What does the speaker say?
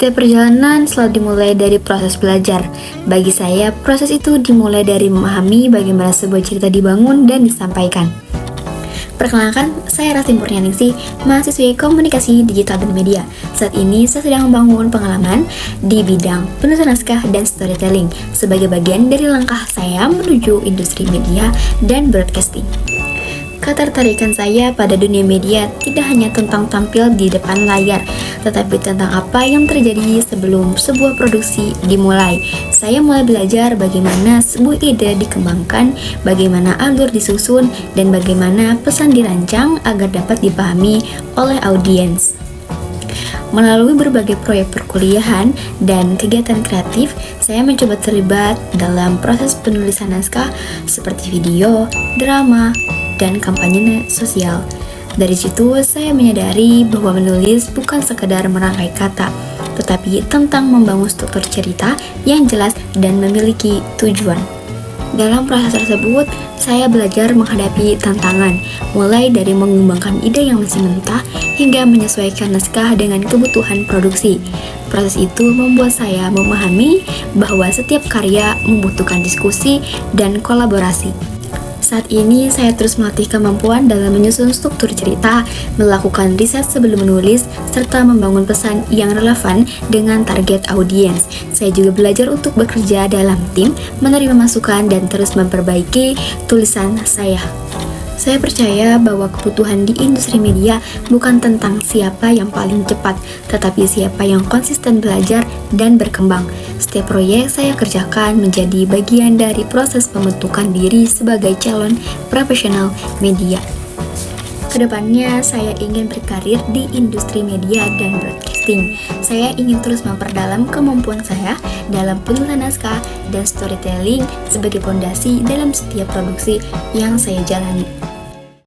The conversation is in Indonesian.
Setiap perjalanan selalu dimulai dari proses belajar. Bagi saya, proses itu dimulai dari memahami bagaimana sebuah cerita dibangun dan disampaikan. Perkenalkan, saya Rasti Murnianingsih, mahasiswi Komunikasi Digital dan Media. Saat ini saya sedang membangun pengalaman di bidang penulisan naskah dan storytelling sebagai bagian dari langkah saya menuju industri media dan broadcasting. Ketertarikan saya pada dunia media tidak hanya tentang tampil di depan layar, tetapi tentang apa yang terjadi sebelum sebuah produksi dimulai. Saya mulai belajar bagaimana sebuah ide dikembangkan, bagaimana alur disusun, dan bagaimana pesan dirancang agar dapat dipahami oleh audiens. Melalui berbagai proyek perkuliahan dan kegiatan kreatif, saya mencoba terlibat dalam proses penulisan naskah seperti video, drama, dan kampanye sosial. Dari situ, saya menyadari bahwa menulis bukan sekedar merangkai kata, tetapi tentang membangun struktur cerita yang jelas dan memiliki tujuan. Dalam proses tersebut, saya belajar menghadapi tantangan, mulai dari mengembangkan ide yang masih mentah hingga menyesuaikan naskah dengan kebutuhan produksi. Proses itu membuat saya memahami bahwa setiap karya membutuhkan diskusi dan kolaborasi. Saat ini, saya terus melatih kemampuan dalam menyusun struktur cerita, melakukan riset sebelum menulis, serta membangun pesan yang relevan dengan target audiens. Saya juga belajar untuk bekerja dalam tim, menerima masukan, dan terus memperbaiki tulisan saya. Saya percaya bahwa kebutuhan di industri media bukan tentang siapa yang paling cepat, tetapi siapa yang konsisten belajar dan berkembang. Setiap proyek saya kerjakan menjadi bagian dari proses pembentukan diri sebagai calon profesional media. Kedepannya, saya ingin berkarir di industri media dan broadcasting. Saya ingin terus memperdalam kemampuan saya dalam penulisan naskah dan storytelling sebagai fondasi dalam setiap produksi yang saya jalani.